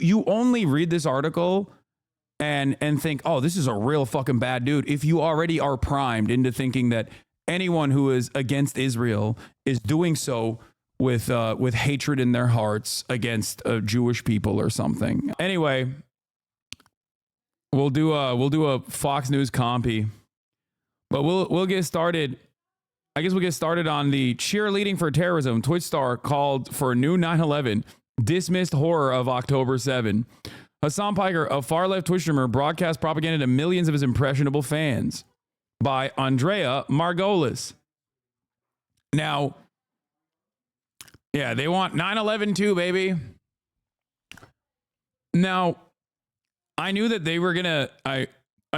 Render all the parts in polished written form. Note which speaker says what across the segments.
Speaker 1: you only read this article and think, oh, this is a real fucking bad dude, if you already are primed into thinking that anyone who is against Israel is doing so with hatred in their hearts against Jewish people or something. Anyway, we'll do a Fox News compy, but we'll get started. I guess we'll get started on the cheerleading for terrorism. Twitch star called for a new 9/11, dismissed horror of October 7. Hasan Piker, a far-left Twitch streamer, broadcast propaganda to millions of his impressionable fans by Andrea Margolis. Now, yeah, they want 9/11 too, baby. Now, I knew that they were I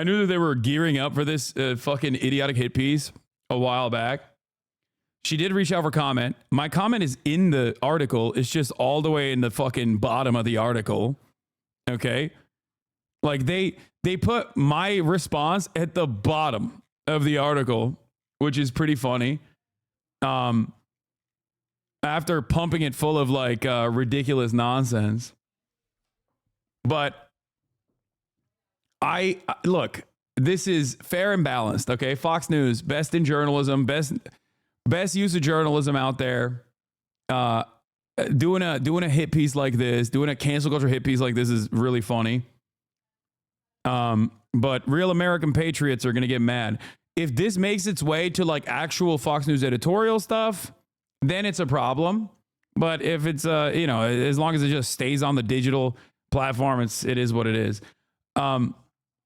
Speaker 1: knew that they were gearing up for this fucking idiotic hit piece a while back. She did reach out for comment. My comment is in the article. It's just all the way in the fucking bottom of the article. Okay? Like they put my response at the bottom of the article, which is pretty funny. After pumping it full of like ridiculous nonsense. But look, this is fair and balanced, okay? Fox News, best in journalism, best use of journalism out there. Doing a hit piece like this, doing a cancel culture hit piece like this is really funny. But real American patriots are going to get mad. If this makes its way to like actual Fox News editorial stuff, then it's a problem. But if it's as long as it just stays on the digital platform, it is what it is.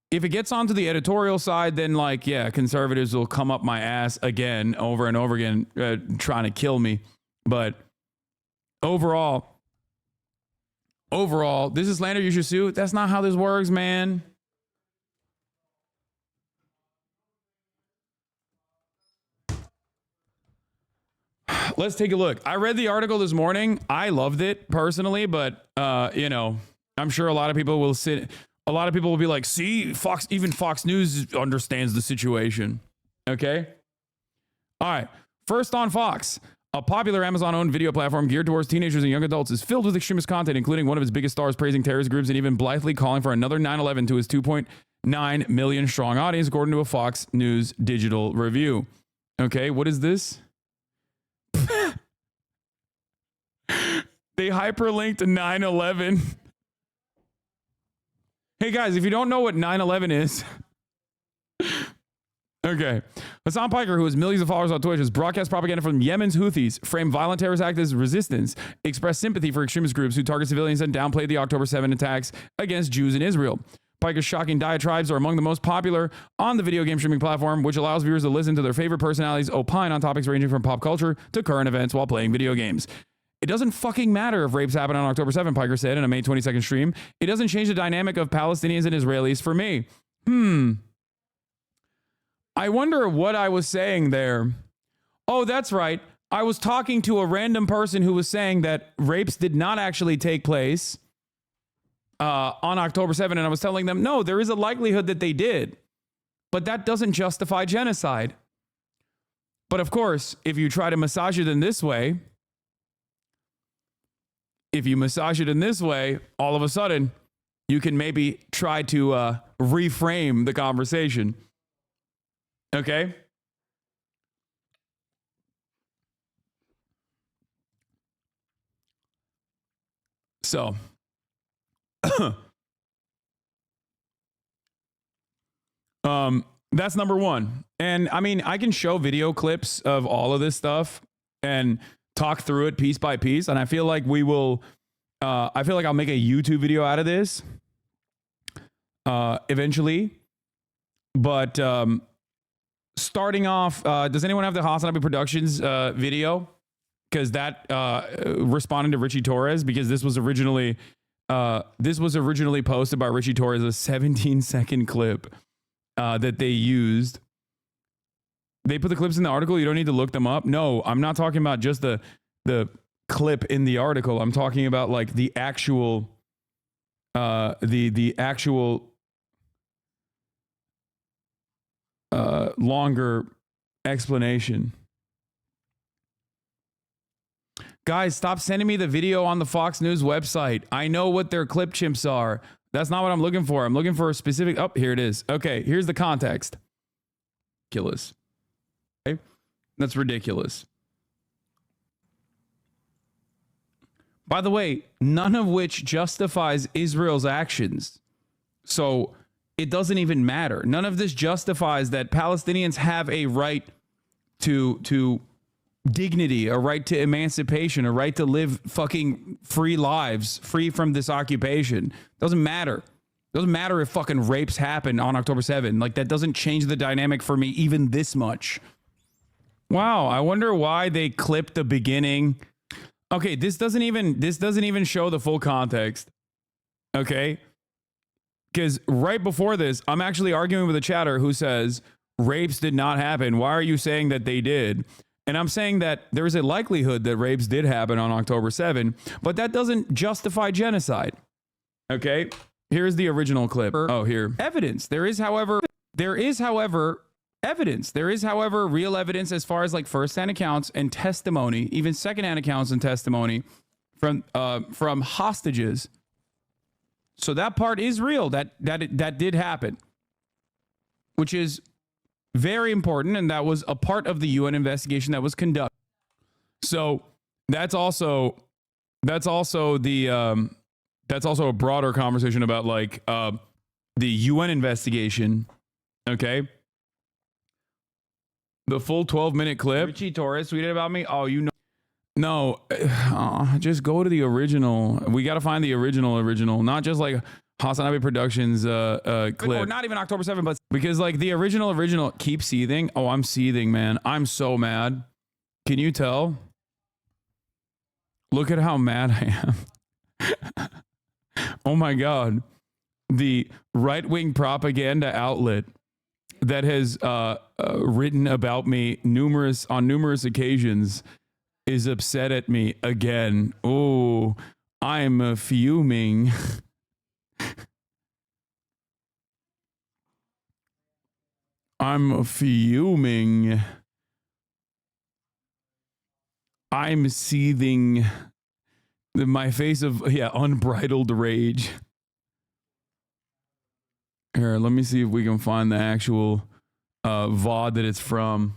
Speaker 1: If it gets onto the editorial side, then like, yeah, conservatives will come up my ass again, over and over again, trying to kill me. But overall, this is slander you should sue. That's not how this works, man. Let's take a look. I read the article this morning. I loved it personally, but I'm sure a lot of people will be like, see, even Fox News understands the situation. Okay? All right. First on Fox, a popular Amazon-owned video platform geared towards teenagers and young adults is filled with extremist content, including one of its biggest stars praising terrorist groups and even blithely calling for another 9/11 to his 2.9 million strong audience, according to a Fox News digital review. Okay, what is this? They hyperlinked 9/11. Hey guys, if you don't know what 9/11 is, okay. Hasan Piker, who has millions of followers on Twitch, has broadcast propaganda from Yemen's Houthis, framed violent terrorist acts as resistance, expressed sympathy for extremist groups who target civilians, and downplayed the October 7 attacks against Jews in Israel. Piker's shocking diatribes are among the most popular on the video game streaming platform, which allows viewers to listen to their favorite personalities opine on topics ranging from pop culture to current events while playing video games. It doesn't fucking matter if rapes happened on October 7, Piker said in a May 22nd stream. It doesn't change the dynamic of Palestinians and Israelis for me. I wonder what I was saying there. Oh, that's right. I was talking to a random person who was saying that rapes did not actually take place on October 7, and I was telling them, no, there is a likelihood that they did, but that doesn't justify genocide. But of course, if you try to massage it in this way, all of a sudden, you can maybe try to reframe the conversation. Okay? So, that's number one. And I mean, I can show video clips of all of this stuff and talk through it piece by piece. And I feel like I feel like I'll make a YouTube video out of this eventually. But starting off, does anyone have the HasanAbi Productions video? Because that responded to Richie Torres, because this was originally posted by Richie Torres, a 17-second clip that they used. They put the clips in the article. You don't need to look them up. No, I'm not talking about just the clip in the article. I'm talking about like the actual the actual longer explanation. Guys, stop sending me the video on the Fox News website. I know what their clip chimps are. That's not what I'm looking for. I'm looking for a specific... Oh, here it is. Okay, here's the context. Ridiculous. Okay? That's ridiculous. By the way, none of which justifies Israel's actions. So it doesn't even matter. None of this justifies that Palestinians have a right to dignity, a right to emancipation, a right to live fucking free lives, free from this occupation. Doesn't matter. Doesn't matter if fucking rapes happen on October 7th. Like, that doesn't change the dynamic for me even this much. Wow, I wonder why they clipped the beginning. Okay, this doesn't even show the full context. Okay? Because right before this, I'm actually arguing with a chatter who says rapes did not happen. Why are you saying that they did? And I'm saying that there is a likelihood that rapes did happen on October 7, but that doesn't justify genocide. Okay? Here's the original clip. Oh, here. Evidence. There is, however, evidence. There is, however, real evidence as far as like first-hand accounts and testimony, even second-hand accounts and testimony from hostages. So that part is real. That did happen, which is very important, and that was a part of the UN investigation that was conducted. So that's also a broader conversation about like the UN investigation. Okay. The full 12-minute clip. Richie Torres tweeted about me. Oh, you know. No, just go to the original. We got to find the original, not just like HasanAbi Productions clip. Or not even October 7th, but because like the original, keep seething. Oh, I'm seething, man. I'm so mad. Can you tell? Look at how mad I am. Oh my God. The right-wing propaganda outlet that has written about me on numerous occasions is upset at me again. Oh, I'm fuming. I'm fuming. I'm seething. My face of, unbridled rage. Here, let me see if we can find the actual VOD that it's from.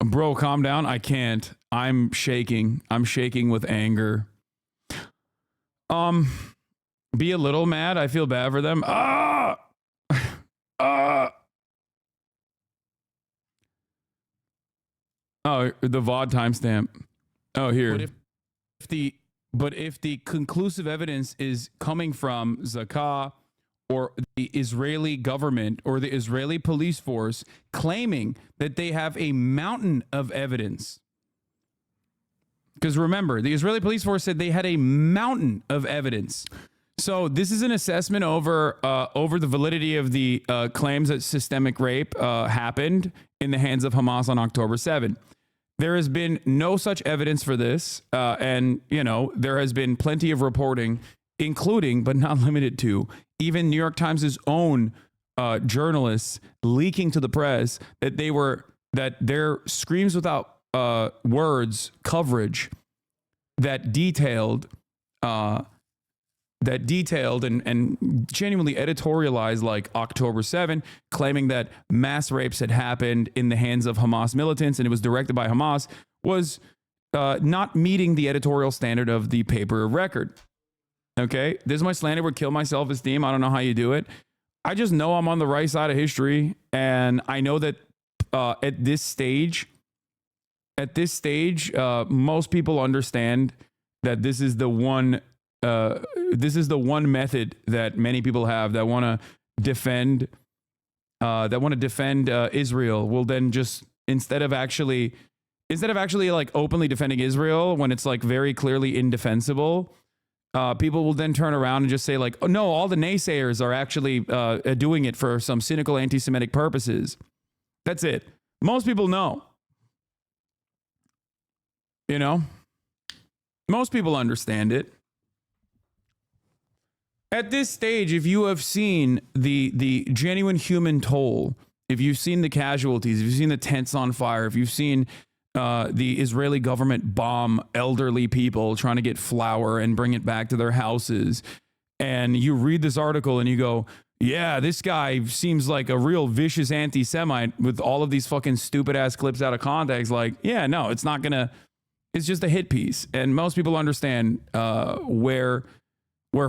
Speaker 1: Bro, calm down. I can't. I'm shaking. I'm shaking with anger. Be a little mad. I feel bad for them. Oh, the VOD timestamp. Oh, here. But if the conclusive evidence is coming from Zakah or the Israeli government or the Israeli police force claiming that they have a mountain of evidence. Because remember, the Israeli police force said they had a mountain of evidence. So this is an assessment over the validity of the claims that systemic rape happened in the hands of Hamas on October 7th. There has been no such evidence for this. And, there has been plenty of reporting, including, but not limited to, even New York Times' own journalists leaking to the press that their screams without words coverage that detailed and genuinely editorialized like October 7, claiming that mass rapes had happened in the hands of Hamas militants and it was directed by Hamas, was not meeting the editorial standard of the paper of record. Okay, this my slander would kill my self-esteem. I don't know how you do it. I just know I'm on the right side of history, and I know that at this stage, most people understand that this is the one method that many people have that want to defend Israel. Will then just instead of actually like openly defending Israel when it's like very clearly indefensible. People will then turn around and just say like, oh, no, all the naysayers are actually doing it for some cynical anti-Semitic purposes. That's it. Most people know. Most people understand it. At this stage, if you have seen the genuine human toll, if you've seen the casualties, if you've seen the tents on fire, if you've seen the Israeli government bomb elderly people trying to get flour and bring it back to their houses. And you read this article and you go, yeah, this guy seems like a real vicious anti-Semite with all of these fucking stupid ass clips out of context. Like, yeah, no, it's not gonna, it's just a hit piece. And most people understand where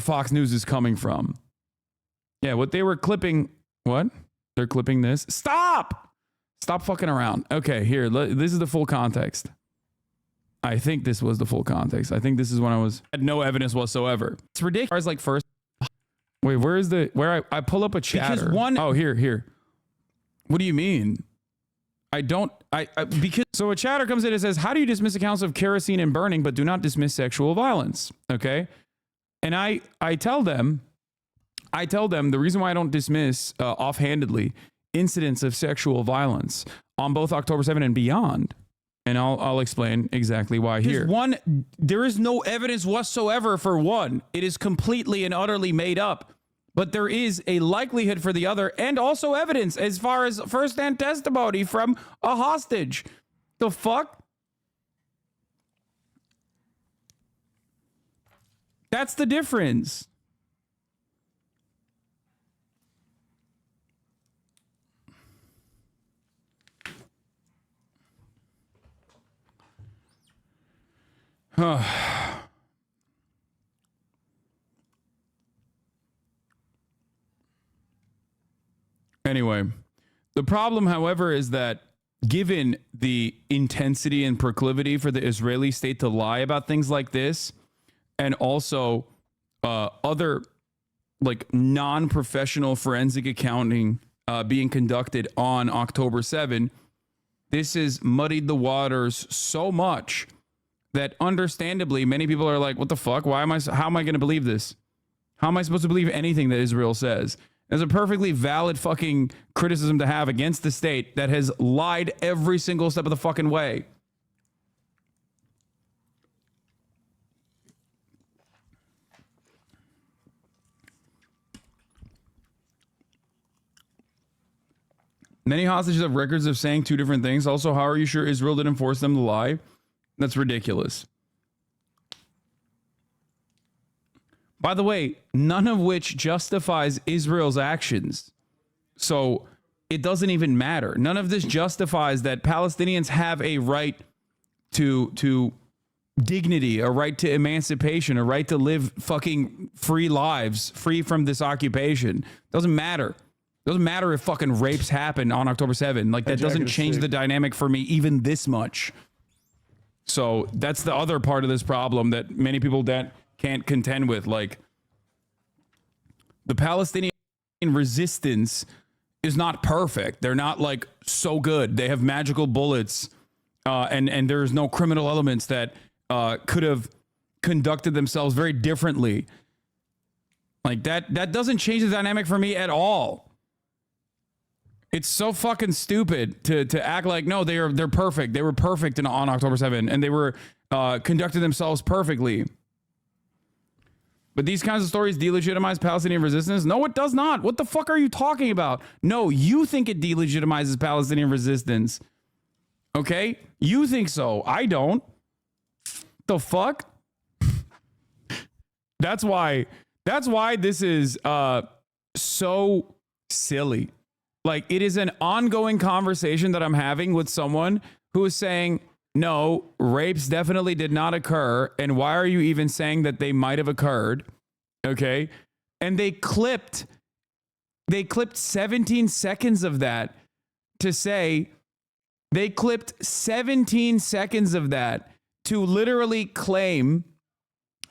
Speaker 1: Fox News is coming from. Yeah, what they were clipping, what? They're clipping this. Stop fucking around. Okay, here, this is the full context. I think this was the full context. I think this is when I had no evidence whatsoever. It's ridiculous. Like first, wait, where I pull up a chatter? Oh, here. What do you mean? Because so a chatter comes in and says, how do you dismiss accounts of kerosene and burning, but do not dismiss sexual violence? Okay. And I tell them the reason why I don't dismiss offhandedly incidents of sexual violence on both October 7 and beyond. And I'll explain exactly why here. There is no evidence whatsoever for one. It is completely and utterly made up. But there is a likelihood for the other, and also evidence as far as firsthand testimony from a hostage. The fuck? That's the difference. Anyway, the problem, however, is that given the intensity and proclivity for the Israeli state to lie about things like this, and also other like non-professional forensic accounting being conducted on October 7, this has muddied the waters so much that understandably many people are like, what the fuck? How am I going to believe this? How am I supposed to believe anything that Israel says? There's a perfectly valid fucking criticism to have against the state that has lied every single step of the fucking way. Many hostages have records of saying two different things. Also, how are you sure Israel didn't force them to lie? That's ridiculous. By the way, none of which justifies Israel's actions. So it doesn't even matter. None of this justifies that Palestinians have a right to dignity, a right to emancipation, a right to live fucking free lives, free from this occupation. Doesn't matter. Doesn't matter if fucking rapes happen on October 7. Like, that doesn't change the dynamic for me even this much. So that's the other part of this problem that many people can't contend with. Like, the Palestinian resistance is not perfect. They're not like so good. They have magical bullets, and there's no criminal elements that could have conducted themselves very differently. Like that doesn't change the dynamic for me at all. It's so fucking stupid to act like, no, they're perfect. They were perfect on October 7, and they were conducted themselves perfectly. But these kinds of stories delegitimize Palestinian resistance? No, it does not. What the fuck are you talking about? No, you think it delegitimizes Palestinian resistance. Okay? You think so. I don't. The fuck? That's why this is so silly. Like, it is an ongoing conversation that I'm having with someone who is saying, no, rapes definitely did not occur. And why are you even saying that they might have occurred? Okay. And they clipped 17 seconds of that to say, they clipped 17 seconds of that to literally claim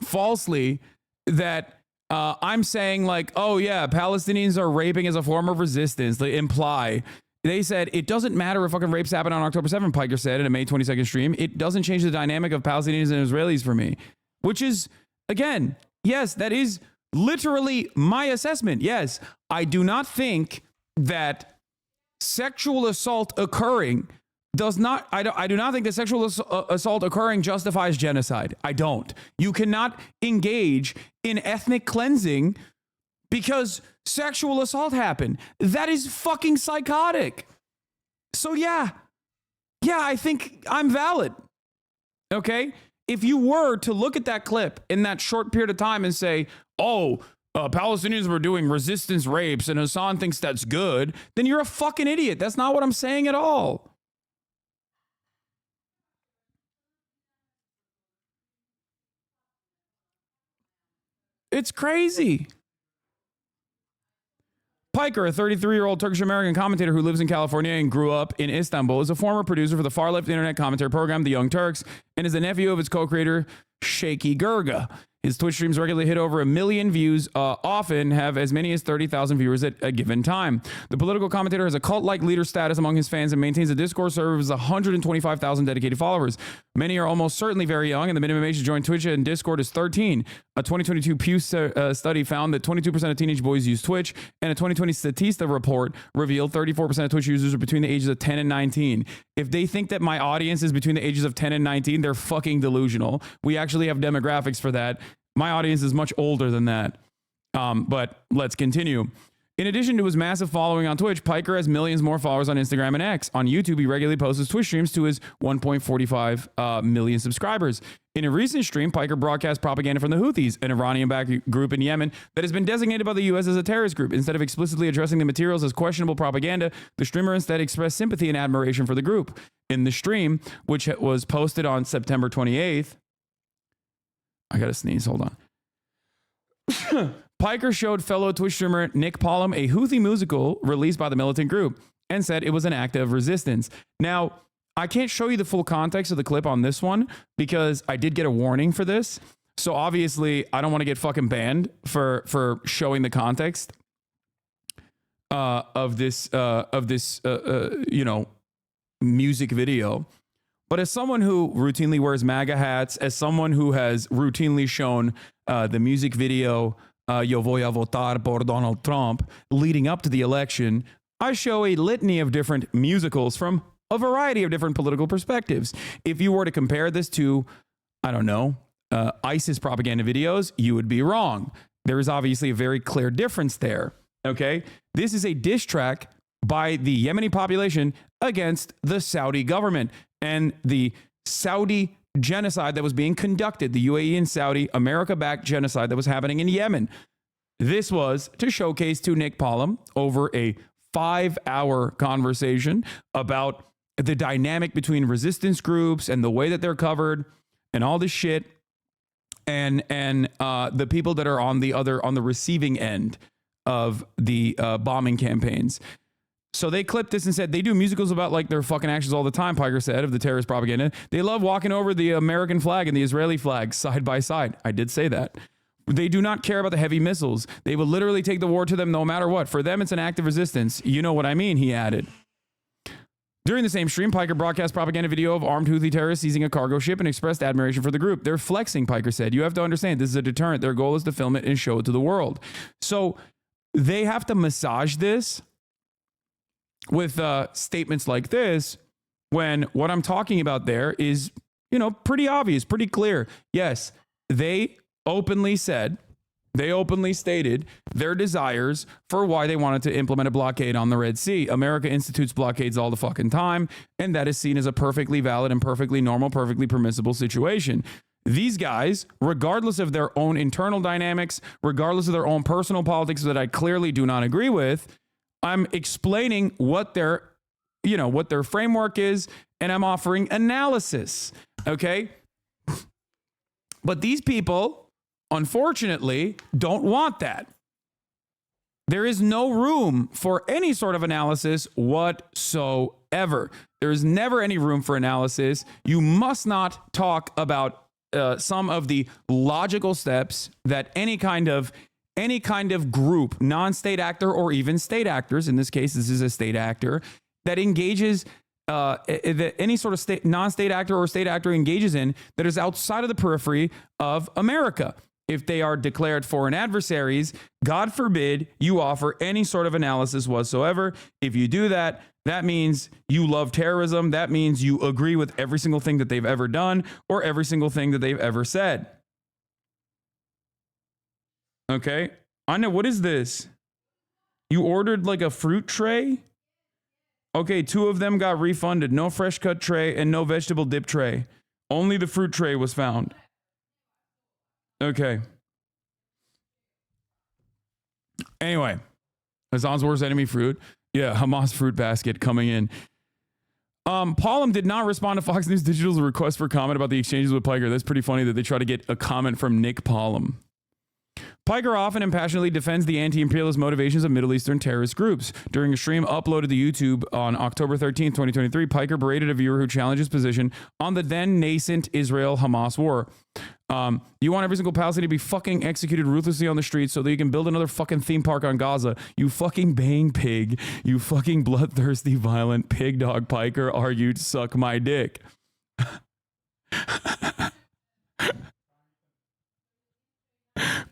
Speaker 1: falsely that I'm saying like, oh yeah, Palestinians are raping as a form of resistance. They imply. They said, it doesn't matter if fucking rapes happen on October 7th, Piker said in a May 22nd stream. It doesn't change the dynamic of Palestinians and Israelis for me. Which is, again, yes, that is literally my assessment. Yes, I do not think that sexual assault occurring I do not think that sexual assault occurring justifies genocide. I don't. You cannot engage in ethnic cleansing because sexual assault happened. That is fucking psychotic. So yeah, yeah, I think I'm valid. Okay? If you were to look at that clip in that short period of time and say, oh, Palestinians were doing resistance rapes and Hasan thinks that's good, then you're a fucking idiot. That's not what I'm saying at all. It's crazy. Piker, a 33-year-old Turkish-American commentator who lives in California and grew up in Istanbul, is a former producer for the far-left internet commentary program, The Young Turks, and is the nephew of its co-creator, Shaky Gurga. His Twitch streams regularly hit over 1 million views, often have as many as 30,000 viewers at a given time. The political commentator has a cult-like leader status among his fans and maintains a Discord server with 125,000 dedicated followers. Many are almost certainly very young, and the minimum age to join Twitch and Discord is 13. A 2022 Pew study found that 22% of teenage boys use Twitch, and a 2020 Statista report revealed 34% of Twitch users are between the ages of 10 and 19. If they think that my audience is between the ages of 10 and 19, they're fucking delusional. We actually have demographics for that. My audience is much older than that. But let's continue. In addition to his massive following on Twitch, Piker has millions more followers on Instagram and X. On YouTube, he regularly posts his Twitch streams to his 1.45 million subscribers. In a recent stream, Piker broadcast propaganda from the Houthis, an Iranian-backed group in Yemen that has been designated by the U.S. as a terrorist group. Instead of explicitly addressing the materials as questionable propaganda, the streamer instead expressed sympathy and admiration for the group. In the stream, which was posted on September 28th, I gotta sneeze, hold on. Piker showed fellow Twitch streamer Nick Pollum a Houthi musical released by the militant group and said it was an act of resistance. Now, I can't show you the full context of the clip on this one because I did get a warning for this. So obviously, I don't want to get fucking banned for showing the context of this music video. But as someone who routinely wears MAGA hats, as someone who has routinely shown the music video, Yo voy a votar por Donald Trump, leading up to the election, I show a litany of different musicals from a variety of different political perspectives. If you were to compare this to, I don't know, ISIS propaganda videos, you would be wrong. There is obviously a very clear difference there, okay? This is a diss track by the Yemeni population against the Saudi government and the Saudi genocide that was being conducted, the UAE and Saudi America-backed genocide that was happening in Yemen. This was to showcase to Nick Pollum over a 5-hour conversation about the dynamic between resistance groups and the way that they're covered and all this shit and the people that are on the receiving end of the bombing campaigns. So they clipped this and said they do musicals about like their fucking actions all the time, Piker said, of the terrorist propaganda. They love walking over the American flag and the Israeli flag side by side. I did say that. They do not care about the heavy missiles. They will literally take the war to them no matter what. For them, it's an act of resistance. You know what I mean, he added. During the same stream, Piker broadcast propaganda video of armed Houthi terrorists seizing a cargo ship and expressed admiration for the group. They're flexing, Piker said. You have to understand, this is a deterrent. Their goal is to film it and show it to the world. So they have to massage this with statements like this, when what I'm talking about there is, pretty obvious, pretty clear. Yes, they openly stated their desires for why they wanted to implement a blockade on the Red Sea. America institutes blockades all the fucking time, and that is seen as a perfectly valid and perfectly normal, perfectly permissible situation. These guys, regardless of their own internal dynamics, regardless of their own personal politics that I clearly do not agree with, I'm explaining what their framework is, and I'm offering analysis, okay? But these people, unfortunately, don't want that. There is no room for any sort of analysis whatsoever. There is never any room for analysis. You must not talk about some of the logical steps that any kind of group, non-state actor or even state actors, in this case, this is a state actor, that engages, any sort of non-state actor or state actor engages in that is outside of the periphery of America. If they are declared foreign adversaries, God forbid you offer any sort of analysis whatsoever. If you do that, that means you love terrorism. That means you agree with every single thing that they've ever done or every single thing that they've ever said. Okay. Anya, what is this? You ordered like a fruit tray? Okay, 2 of them got refunded. No fresh cut tray and no vegetable dip tray. Only the fruit tray was found. Okay. Anyway, Hasan's worst enemy fruit. Yeah, Hamas fruit basket coming in. Paulum did not respond to Fox News Digital's request for comment about the exchanges with Piker. That's pretty funny that they try to get a comment from Nick Paulum. Piker often and passionately defends the anti-imperialist motivations of Middle Eastern terrorist groups. During a stream uploaded to YouTube on October 13th, 2023, Piker berated a viewer who challenged his position on the then nascent Israel-Hamas war. You want every single Palestinian to be fucking executed ruthlessly on the streets so that you can build another fucking theme park on Gaza. You fucking baying pig. You fucking bloodthirsty, violent pig dog. Piker argued, suck my dick.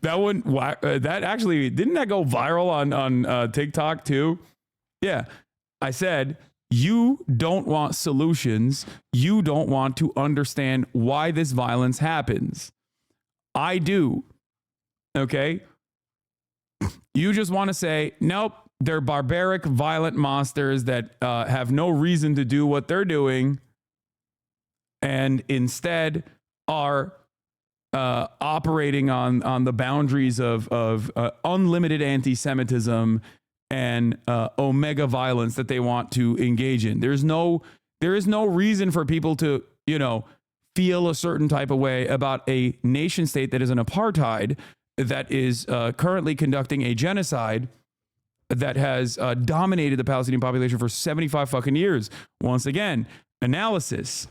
Speaker 1: That actually, didn't that go viral on TikTok too? Yeah. I said, you don't want solutions. You don't want to understand why this violence happens. I do. Okay? You just want to say, nope, they're barbaric, violent monsters that have no reason to do what they're doing and instead are operating on the boundaries of unlimited anti-Semitism and omega violence that they want to engage in. There is no reason for people to, feel a certain type of way about a nation state that is an apartheid, that is currently conducting a genocide that has dominated the Palestinian population for 75 fucking years. Once again, analysis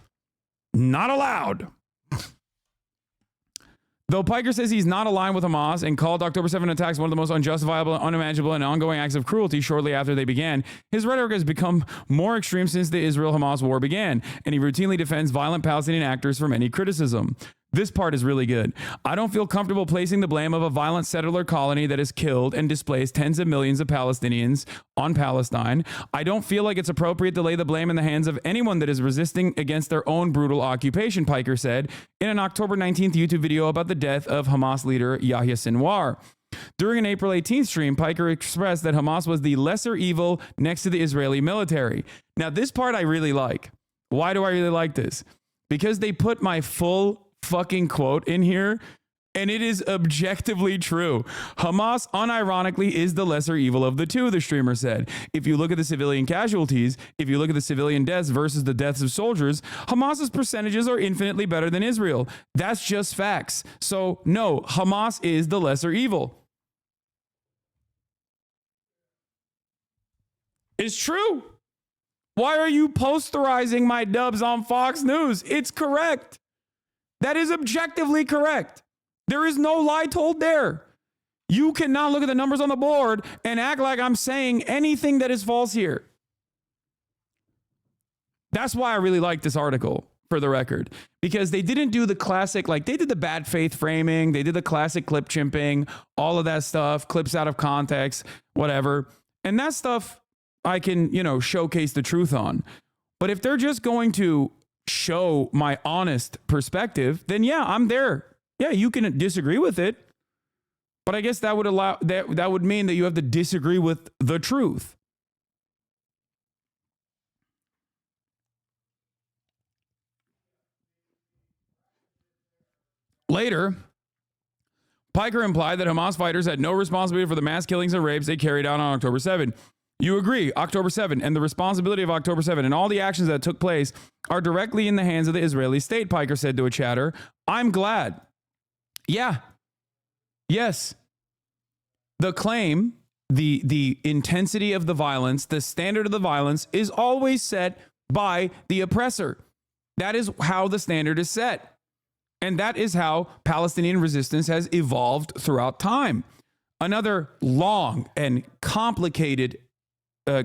Speaker 1: not allowed. Though Piker says he's not aligned with Hamas and called October 7 attacks one of the most unjustifiable, unimaginable, and ongoing acts of cruelty shortly after they began, his rhetoric has become more extreme since the Israel-Hamas war began, and he routinely defends violent Palestinian actors from any criticism. This part is really good. I don't feel comfortable placing the blame of a violent settler colony that has killed and displaced tens of millions of Palestinians on Palestine. I don't feel like it's appropriate to lay the blame in the hands of anyone that is resisting against their own brutal occupation, Piker said in an October 19th YouTube video about the death of Hamas leader Yahya Sinwar. During an April 18th stream, Piker expressed that Hamas was the lesser evil next to the Israeli military. Now, this part I really like. Why do I really like this? Because they put my full fucking quote in here, and it is objectively true. Hamas unironically is the lesser evil of the two, the streamer said. If you look at the civilian casualties, if you look at the civilian deaths versus the deaths of soldiers, Hamas's percentages are infinitely better than Israel. That's just facts. So no, Hamas is the lesser evil. It's true. Why are you posterizing my dubs on Fox News? It's correct. That is objectively correct. There is no lie told there. You cannot look at the numbers on the board and act like I'm saying anything that is false here. That's why I really like this article, for the record, because they didn't do the classic, like they did the bad faith framing, they did the classic clip chimping, all of that stuff, clips out of context, whatever. And that stuff I can, showcase the truth on. But if they're just going to show my honest perspective, then yeah, I'm there. Yeah, you can disagree with it, but I guess that would mean that you have to disagree with the truth. Later, Piker implied that Hamas fighters had no responsibility for the mass killings and rapes they carried out on October 7. You agree, October 7, and the responsibility of October 7 and all the actions that took place are directly in the hands of the Israeli state, Piker said to a chatter. I'm glad. Yeah. Yes. The claim, the intensity of the violence, the standard of the violence is always set by the oppressor. That is how the standard is set. And that is how Palestinian resistance has evolved throughout time. Another long and complicated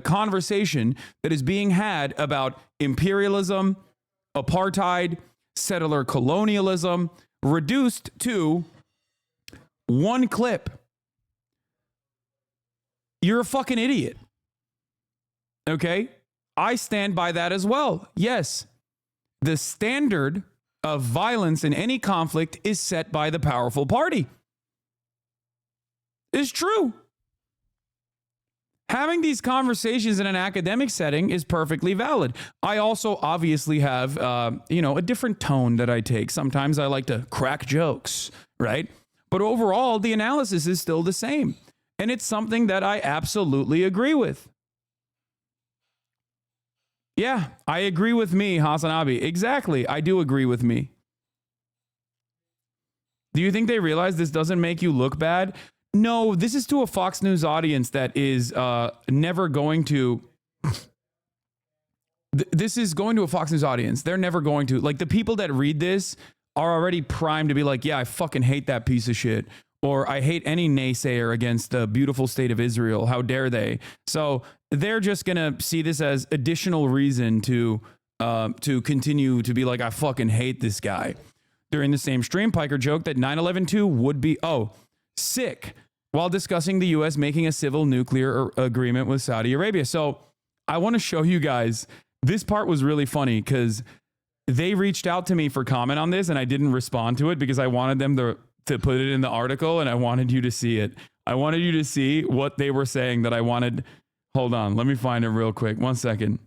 Speaker 1: conversation that is being had about imperialism, apartheid, settler colonialism, reduced to one clip. You're a fucking idiot. Okay? I stand by that as well. Yes. The standard of violence in any conflict is set by the powerful party. It's true. Having these conversations in an academic setting is perfectly valid. I also obviously have, a different tone that I take. Sometimes I like to crack jokes, right? But overall, the analysis is still the same. And it's something that I absolutely agree with. Yeah, I agree with me, HasanAbi. Exactly. I do agree with me. Do you think they realize this doesn't make you look bad? No, this is to a Fox News audience that is never going to. This is going to a Fox News audience. They're never going to. Like, the people that read this are already primed to be like, yeah, I fucking hate that piece of shit. Or I hate any naysayer against the beautiful state of Israel. How dare they? So they're just going to see this as additional reason to continue to be like, I fucking hate this guy. During the same stream, Piker joked that 9/11-2 would be, sick, while discussing the U.S. making a civil nuclear agreement with Saudi Arabia. So I want to show you guys, this part was really funny because they reached out to me for comment on this and I didn't respond to it because I wanted them to put it in the article and I wanted you to see it. I wanted you to see what they were saying that I wanted. Hold on, let me find it real quick. 1 second.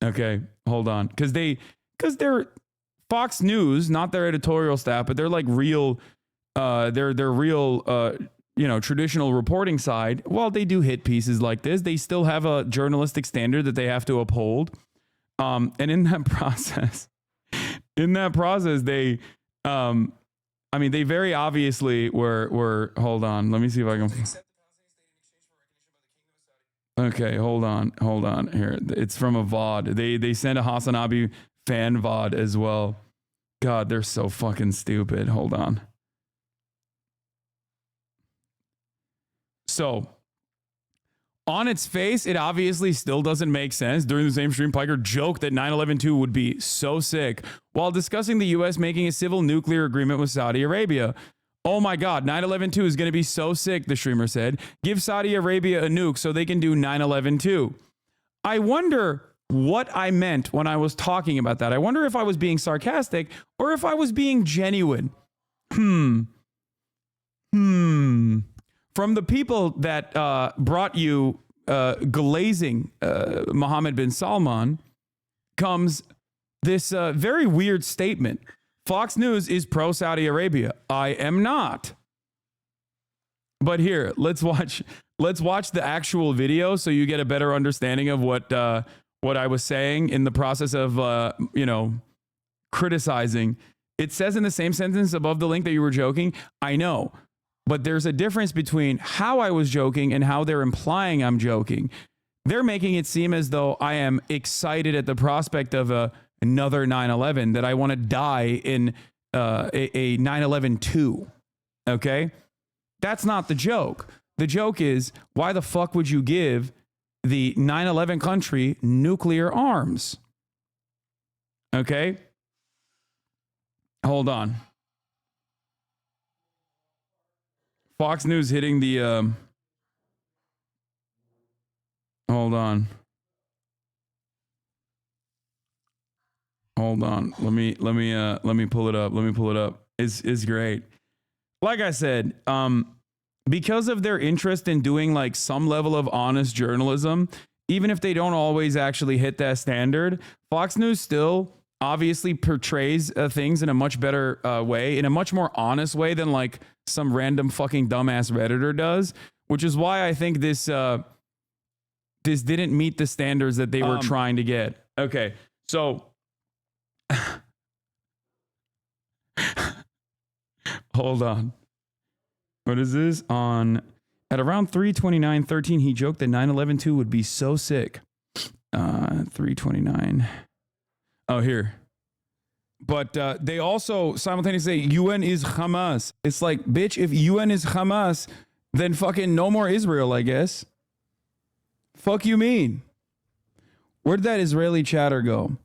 Speaker 1: Okay, hold on. Because they're Fox News, not their editorial staff, but they're like real, they're real, traditional reporting side. While they do hit pieces like this, they still have a journalistic standard that they have to uphold. And in that process, they, they very obviously were. Hold on, let me see if I can. Okay, hold on. Here, it's from a VOD. They sent a HasanAbi fan VOD as well. God, they're so fucking stupid. Hold on. So, on its face, it obviously still doesn't make sense. During the same stream, Piker joked that 9/11-2 would be so sick while discussing the U.S. making a civil nuclear agreement with Saudi Arabia. Oh my God, 9/11-2 is going to be so sick, the streamer said. Give Saudi Arabia a nuke so they can do 9/11-2. I wonder what I meant when I was talking about that. I wonder if I was being sarcastic or if I was being genuine. From the people that brought you glazing Mohammed bin Salman comes this very weird statement. Fox News is pro-Saudi Arabia. I am not. But here, let's watch the actual video so you get a better understanding of what I was saying in the process of criticizing. It says in the same sentence above the link that you were joking. I know. But there's a difference between how I was joking and how they're implying I'm joking. They're making it seem as though I am excited at the prospect of another 9/11, that I want to die in a 9/11-2. Okay? That's not the joke. The joke is, why the fuck would you give the 9/11 country nuclear arms? Okay? Hold on. Fox News hitting the hold on. Let me pull it up. It's great. Like I said, because of their interest in doing like some level of honest journalism, even if they don't always actually hit that standard, Fox News still obviously portrays things in a much better way, in a much more honest way than like some random fucking dumbass Redditor does, which is why I think this didn't meet the standards that they were trying to get. Okay, so hold on. What is this? At around 3:29:13, he joked that 9/11-2 would be so sick. 3:29. Oh, here. But they also simultaneously say UN is Hamas. It's like, bitch, if UN is Hamas, then fucking no more Israel, I guess. Fuck you mean? Where'd that Israeli chatter go?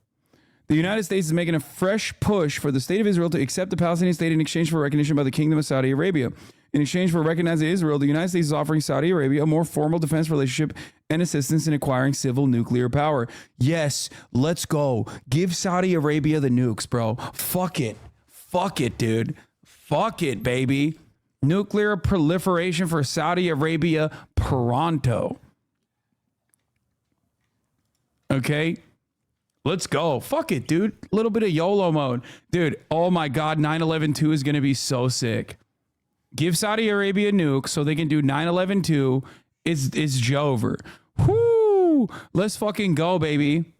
Speaker 1: The United States is making a fresh push for the state of Israel to accept the Palestinian state in exchange for recognition by the Kingdom of Saudi Arabia. In exchange for recognizing Israel, the United States is offering Saudi Arabia a more formal defense relationship and assistance in acquiring civil nuclear power. Yes, let's go. Give Saudi Arabia the nukes, bro. Fuck it. Fuck it, dude. Fuck it, baby. Nuclear proliferation for Saudi Arabia pronto. Okay. Let's go. Fuck it, dude. A little bit of YOLO mode. Dude, oh my God, 9/11/2 is going to be so sick. Give Saudi Arabia a nuke so they can do 9/11/2. It's Jover. Whoo! Let's fucking go, baby.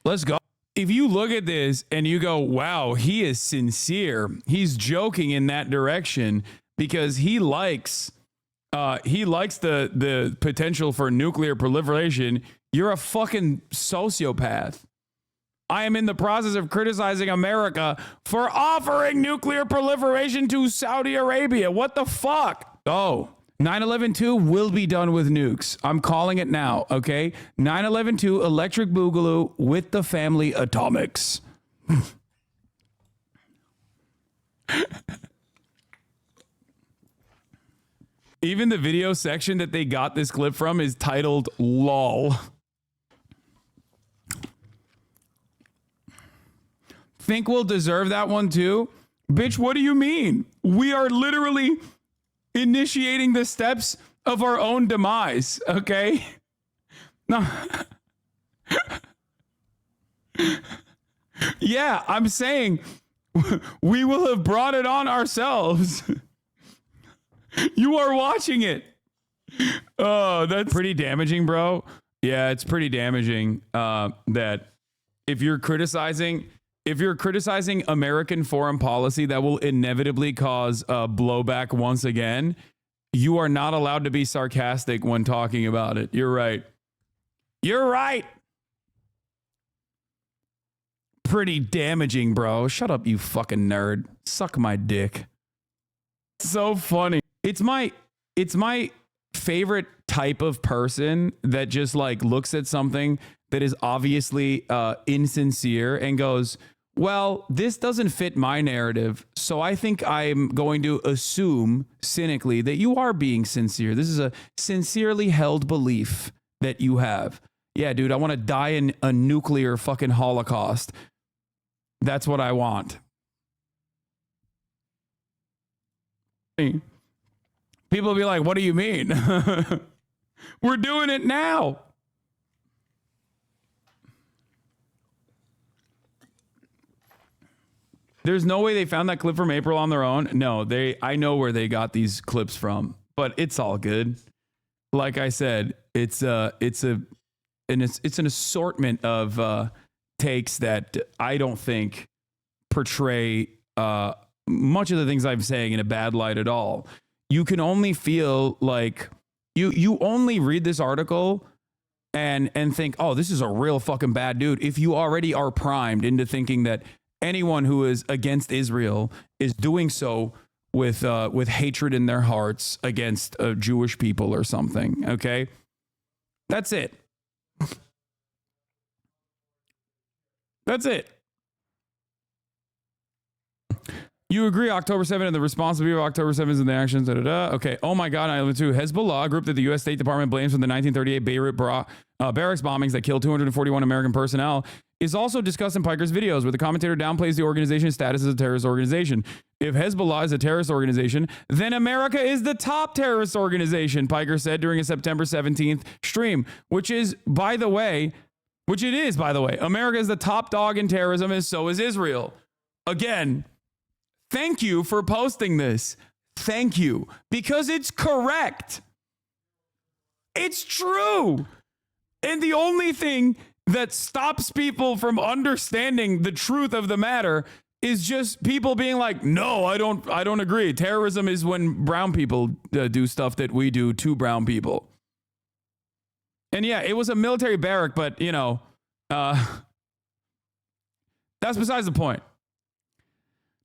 Speaker 1: Let's go. If you look at this and you go, wow, he is sincere. He's joking in that direction because he likes the potential for nuclear proliferation. You're a fucking sociopath. I am in the process of criticizing America for offering nuclear proliferation to Saudi Arabia. What the fuck? Oh, 9/11/2 will be done with nukes. I'm calling it now, okay? 9/11/2 electric boogaloo with the family atomics. Even the video section that they got this clip from is titled LOL. Think we'll deserve that one too? Bitch, what do you mean? We are literally initiating the steps of our own demise, okay? No. Yeah, I'm saying we will have brought it on ourselves. You are watching it. Oh, that's pretty damaging, bro. Yeah, it's pretty damaging that if you're criticizing American foreign policy that will inevitably cause blowback once again, you are not allowed to be sarcastic when talking about it. You're right. You're right. Pretty damaging, bro. Shut up, you fucking nerd. Suck my dick. So funny. It's my favorite type of person that just like looks at something that is obviously insincere and goes, well, this doesn't fit my narrative, so I think I'm going to assume cynically that you are being sincere. This is a sincerely held belief that you have. Yeah, dude, I want to die in a nuclear fucking holocaust. That's what I want. People will be like, what do you mean? We're doing it now. There's no way they found that clip from April on their own. No, I know where they got these clips from, but it's all good. Like I said, it's an assortment of takes that I don't think portray much of the things I'm saying in a bad light at all. You can only feel like you only read this article and think, oh, this is a real fucking bad dude, if you already are primed into thinking that anyone who is against Israel is doing so with hatred in their hearts against Jewish people or something. Okay, that's it. That's it. You agree October 7th and the responsibility of October 7th and the actions. Okay. Oh my God. 9/11/2. Hezbollah, a group that the U.S. State Department blames for the 1938 Beirut barracks bombings that killed 241 American personnel, is also discussed in Piker's videos, where the commentator downplays the organization's status as a terrorist organization. If Hezbollah is a terrorist organization, then America is the top terrorist organization, Piker said during a September 17th stream, which it is, by the way. America is the top dog in terrorism, and so is Israel. Again, thank you for posting this. Thank you. Because it's correct. It's true. And the only thing that stops people from understanding the truth of the matter is just people being like, no, I don't agree. Terrorism is when brown people do stuff that we do to brown people. And yeah, it was a military barrack, but that's besides the point.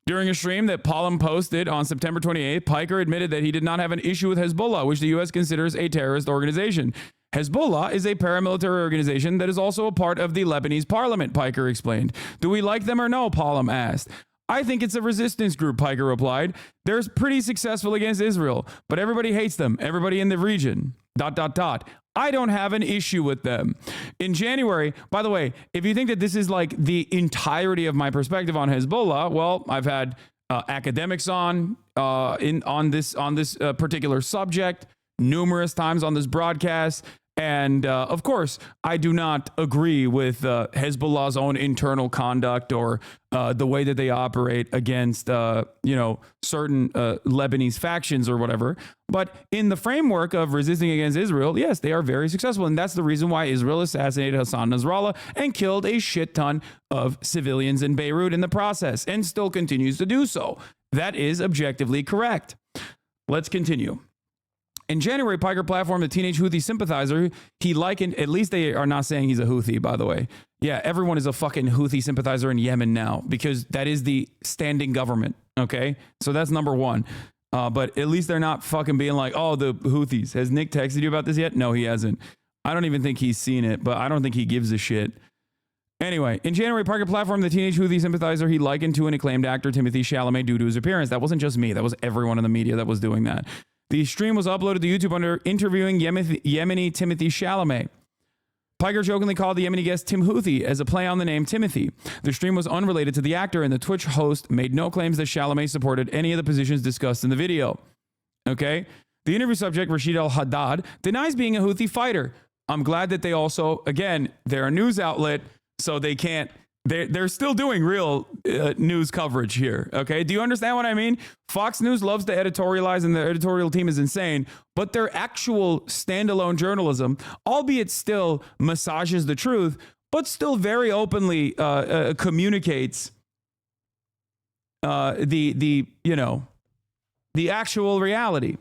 Speaker 1: During a stream that Pollum posted on September 28th, Piker admitted that he did not have an issue with Hezbollah, which the U.S. considers a terrorist organization. Hezbollah is a paramilitary organization that is also a part of the Lebanese parliament, Piker explained. Do we like them or no? Pollum asked. I think it's a resistance group, Piker replied. They're pretty successful against Israel, but everybody hates them, everybody in the region. ... I don't have an issue with them. In January, by the way, if you think that this is like the entirety of my perspective on Hezbollah, well, I've had academics on this particular subject numerous times on this broadcast, And of course, I do not agree with Hezbollah's own internal conduct or the way that they operate against, certain Lebanese factions or whatever. But in the framework of resisting against Israel, yes, they are very successful. And that's the reason why Israel assassinated Hassan Nasrallah and killed a shit ton of civilians in Beirut in the process and still continues to do so. That is objectively correct. Let's continue. In January, Piker platformed a teenage Houthi sympathizer. He likened, at least they are not saying he's a Houthi, by the way. Yeah, everyone is a fucking Houthi sympathizer in Yemen now because that is the standing government, okay? So that's number one. But at least they're not fucking being like, oh, the Houthis. Has Nick texted you about this yet? No, he hasn't. I don't even think he's seen it, but I don't think he gives a shit. Anyway, in January, Parker platformed the teenage Houthi sympathizer he likened to an acclaimed actor, Timothée Chalamet, due to his appearance. That wasn't just me. That was everyone in the media that was doing that. The stream was uploaded to YouTube under interviewing Yemeni Timothée Chalamet. Piker jokingly called the Yemeni guest Tim Houthi as a play on the name Timothy. The stream was unrelated to the actor, and the Twitch host made no claims that Chalamet supported any of the positions discussed in the video. Okay? The interview subject, Rashid al-Haddad, denies being a Houthi fighter. I'm glad that they also, again, they're a news outlet, so they can't, they're still doing real news coverage here, okay? Do you understand what I mean? Fox News loves to editorialize, and the editorial team is insane, but their actual standalone journalism, albeit still massages the truth, but still very openly communicates the actual reality.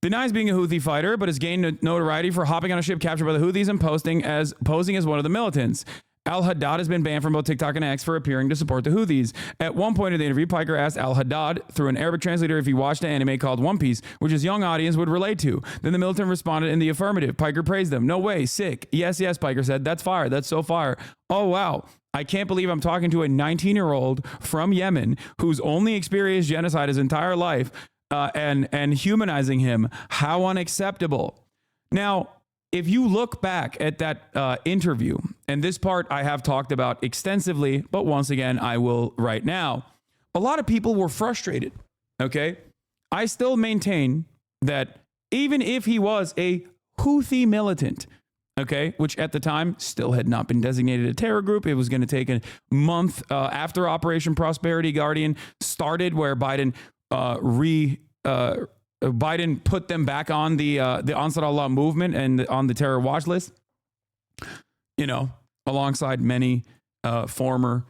Speaker 1: Denies being a Houthi fighter, but has gained notoriety for hopping on a ship captured by the Houthis and posing as one of the militants. Al-Haddad has been banned from both TikTok and X for appearing to support the Houthis. At one point in the interview, Piker asked Al-Haddad through an Arabic translator if he watched an anime called One Piece, which his young audience would relate to. Then the militant responded in the affirmative. Piker praised them. No way, sick. Yes, Piker said. That's fire. That's so fire. Oh, wow. I can't believe I'm talking to a 19-year-old from Yemen who's only experienced genocide his entire life. And humanizing him. How unacceptable. Now, if you look back at that interview, and this part I have talked about extensively, but once again, I will right now, a lot of people were frustrated, okay? I still maintain that even if he was a Houthi militant, okay, which at the time still had not been designated a terror group, it was going to take a month after Operation Prosperity Guardian started, where Biden put them back on the Ansar Allah movement and on the terror watch list, alongside many former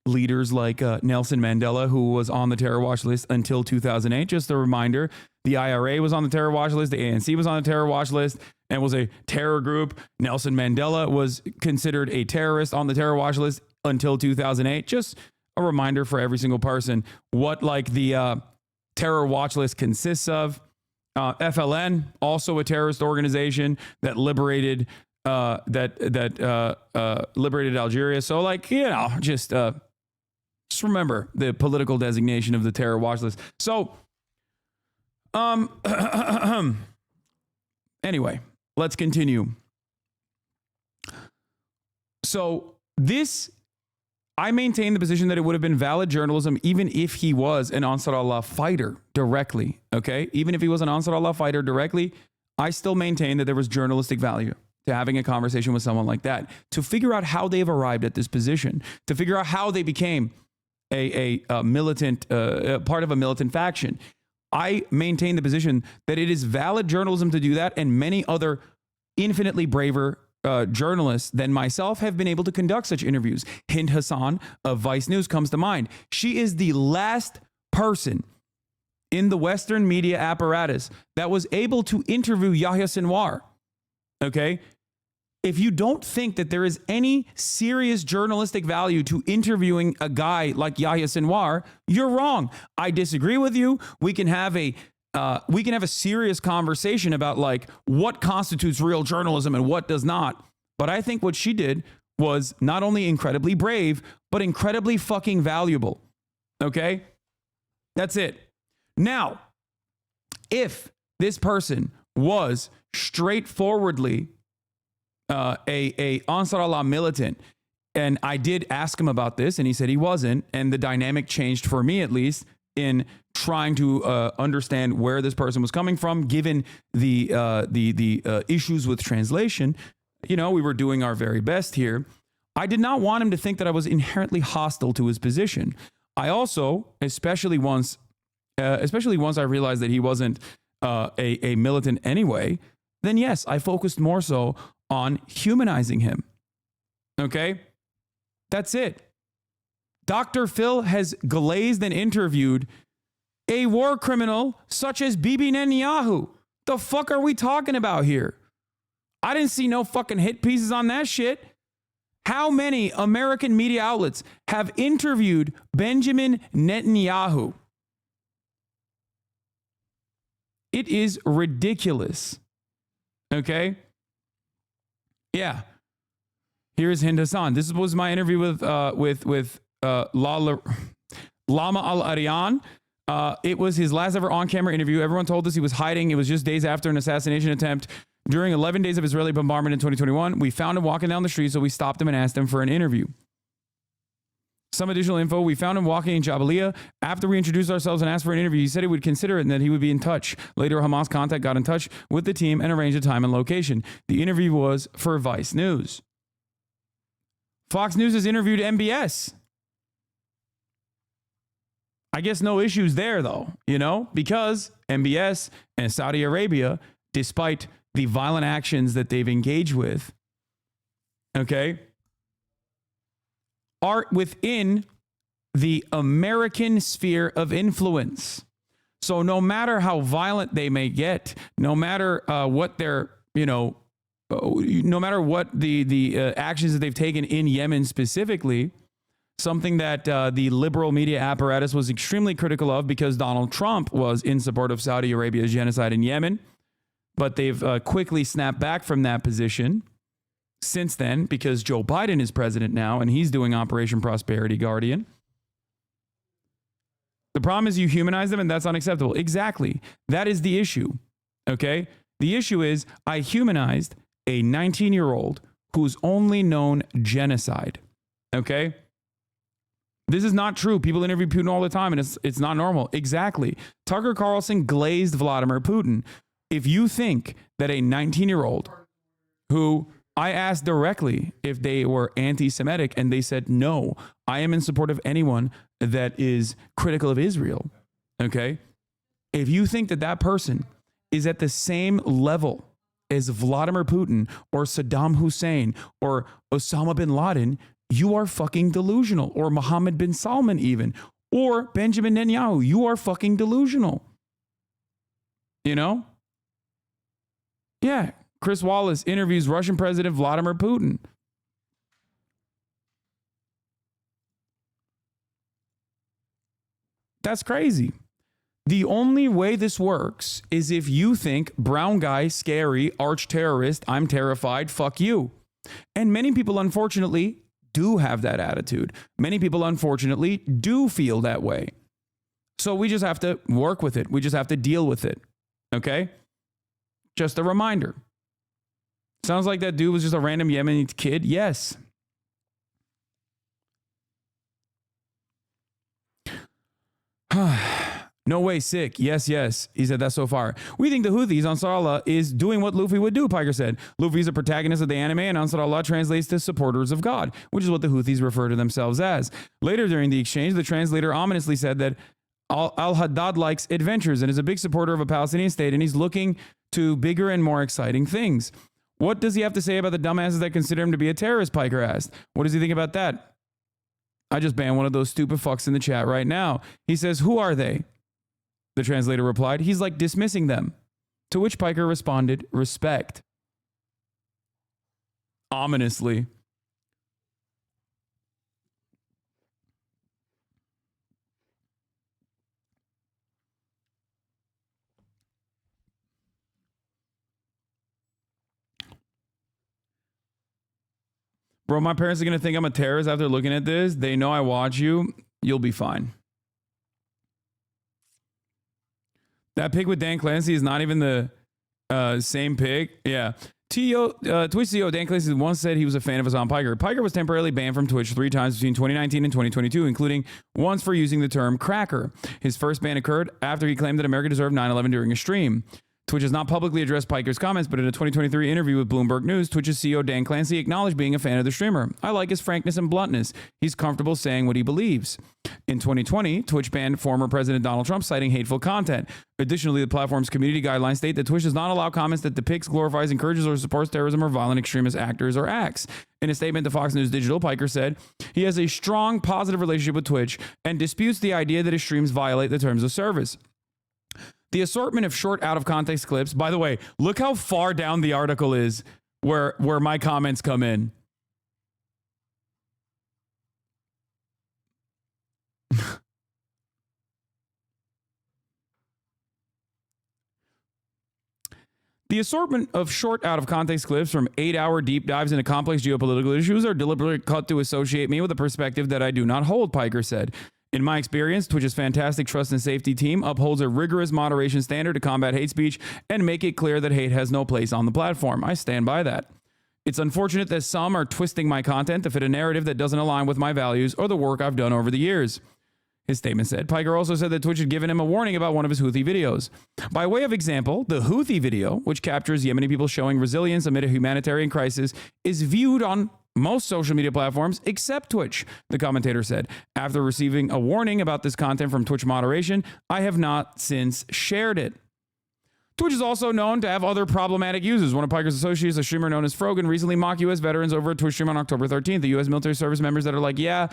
Speaker 1: leaders like Nelson Mandela, who was on the terror watch list until 2008. Just a reminder, the IRA was on the terror watch list, the ANC was on the terror watch list and was a terror group. Nelson Mandela was considered a terrorist on the terror watch list until 2008. Just a reminder for every single person what the terror watch list consists of. FLN, also a terrorist organization that liberated liberated Algeria. So just remember the political designation of the terror watch list. So anyway, let's continue. So I maintain the position that it would have been valid journalism even if he was an Ansar Allah fighter directly, okay? Even if he was an Ansar Allah fighter directly, I still maintain that there was journalistic value to having a conversation with someone like that, to figure out how they've arrived at this position, to figure out how they became a militant, part of a militant faction. I maintain the position that it is valid journalism to do that, and many other infinitely braver journalists than myself have been able to conduct such interviews. Hind Hasan of Vice News comes to mind. She is the last person in the Western media apparatus that was able to interview Yahya Sinwar. Okay? If you don't think that there is any serious journalistic value to interviewing a guy like Yahya Sinwar, you're wrong. I disagree with you. We can have a serious conversation about what constitutes real journalism and what does not. But I think what she did was not only incredibly brave, but incredibly fucking valuable. Okay? That's it. Now, if this person was straightforwardly a Ansar Allah militant, and I did ask him about this, and he said he wasn't, and the dynamic changed for me at least, in trying to understand where this person was coming from, given the issues with translation. We were doing our very best here. I did not want him to think that I was inherently hostile to his position. I also, especially once I realized that he wasn't a militant anyway, then yes, I focused more so on humanizing him. Okay? That's it. Dr. Phil has glazed and interviewed a war criminal such as Bibi Netanyahu. The fuck are we talking about here? I didn't see no fucking hit pieces on that shit. How many American media outlets have interviewed Benjamin Netanyahu? It is ridiculous. Okay? Yeah. Here's Hind Hasan. This was my interview with Lama Al-Arian. It was his last ever on-camera interview. Everyone told us he was hiding. It was just days after an assassination attempt. During 11 days of Israeli bombardment in 2021, we found him walking down the street, so we stopped him and asked him for an interview. Some additional info. We found him walking in Jabalia. After we introduced ourselves and asked for an interview, he said he would consider it and that he would be in touch. Later, Hamas contact got in touch with the team and arranged a time and location. The interview was for Vice News. Fox News has interviewed MBS. I guess no issues there, though, because MBS and Saudi Arabia, despite the violent actions that they've engaged with, okay, are within the American sphere of influence. So no matter how violent they may get, no matter what their, no matter what the actions that they've taken in Yemen specifically, something that the liberal media apparatus was extremely critical of because Donald Trump was in support of Saudi Arabia's genocide in Yemen. But they've quickly snapped back from that position since then because Joe Biden is president now and he's doing Operation Prosperity Guardian. The problem is you humanize them and that's unacceptable. Exactly. That is the issue. Okay? The issue is I humanized a 19-year-old who's only known genocide. Okay? This is not true. People interview Putin all the time and it's not normal. Exactly. Tucker Carlson glazed Vladimir Putin. If you think that a 19-year-old who I asked directly if they were anti-Semitic and they said, no, I am in support of anyone that is critical of Israel. Okay. If you think that that person is at the same level as Vladimir Putin or Saddam Hussein or Osama bin Laden, you are fucking delusional, or Mohammed bin Salman even, or Benjamin Netanyahu. You are fucking delusional. Yeah, Chris Wallace interviews Russian President Vladimir Putin. That's crazy. The only way this works is if you think brown guy, scary, arch terrorist, I'm terrified, fuck you. And many people, unfortunately, do have that attitude. Many people, unfortunately, do feel that way. So we just have to work with it. We just have to deal with it. Okay? Just a reminder. Sounds like that dude was just a random Yemeni kid. Yes. No way, sick. Yes, yes. He said that so far. We think the Houthis, Ansar Allah, is doing what Luffy would do, Piker said. Luffy is a protagonist of the anime, and Ansar Allah translates to supporters of God, which is what the Houthis refer to themselves as. Later during the exchange, the translator ominously said that Al-Haddad likes adventures and is a big supporter of a Palestinian state, and he's looking to bigger and more exciting things. What does he have to say about the dumbasses that consider him to be a terrorist, Piker asked. What does he think about that? I just banned one of those stupid fucks in the chat right now. He says, who are they? The translator replied, he's like dismissing them. To which Piker responded, respect. Ominously. Bro, my parents are going to think I'm a terrorist after looking at this. They know I watch you. You'll be fine. That pic with Dan Clancy is not even the same pic. Yeah. Twitch CEO Dan Clancy once said he was a fan of Hasan Piker. Piker was temporarily banned from Twitch 3 times between 2019 and 2022, including once for using the term cracker. His first ban occurred after he claimed that America deserved 9/11 during a stream. Twitch has not publicly addressed Piker's comments, but in a 2023 interview with Bloomberg News, Twitch's CEO Dan Clancy acknowledged being a fan of the streamer. I like his frankness and bluntness. He's comfortable saying what he believes. In 2020, Twitch banned former President Donald Trump, citing hateful content. Additionally, the platform's community guidelines state that Twitch does not allow comments that depicts, glorifies, encourages, or supports terrorism or violent extremist actors or acts. In a statement to Fox News Digital, Piker said he has a strong, positive relationship with Twitch and disputes the idea that his streams violate the terms of service. The assortment of short, out-of-context clips, by the way, look how far down the article is where my comments come in. The assortment of short, out-of-context clips from 8-hour deep dives into complex geopolitical issues are deliberately cut to associate me with a perspective that I do not hold, Piker said. In my experience, Twitch's fantastic trust and safety team upholds a rigorous moderation standard to combat hate speech and make it clear that hate has no place on the platform. I stand by that. It's unfortunate that some are twisting my content to fit a narrative that doesn't align with my values or the work I've done over the years. His statement said. Piker also said that Twitch had given him a warning about one of his Houthi videos. By way of example, the Houthi video, which captures Yemeni people showing resilience amid a humanitarian crisis, is viewed on most social media platforms except Twitch, the commentator said. After receiving a warning about this content from Twitch moderation, I have not since shared it. Twitch is also known to have other problematic users. One of Piker's associates, a streamer known as Frogan, recently mocked U.S. veterans over a Twitch stream on October 13th. The U.S. military service members that are like, yeah,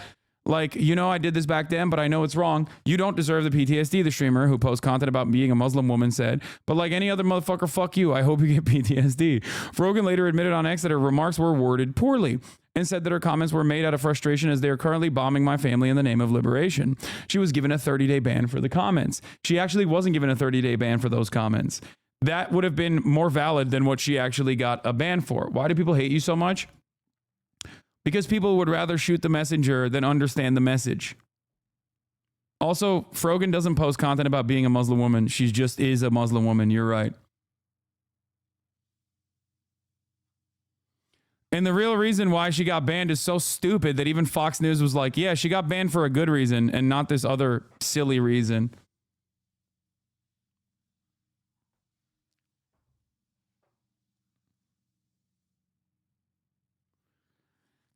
Speaker 1: like, you know, I did this back then, but I know it's wrong. You don't deserve the PTSD, the streamer who posts content about being a Muslim woman said. But like any other motherfucker, fuck you. I hope you get PTSD. Frogan later admitted on X that her remarks were worded poorly and said that her comments were made out of frustration as they are currently bombing my family in the name of liberation. She was given a 30-day ban for the comments. She actually wasn't given a 30-day ban for those comments. That would have been more valid than what she actually got a ban for. Why do people hate you so much? Because people would rather shoot the messenger than understand the message. Also, Frogan doesn't post content about being a Muslim woman. She just is a Muslim woman. You're right. And the real reason why she got banned is so stupid that even Fox News was like, yeah, she got banned for a good reason and not this other silly reason.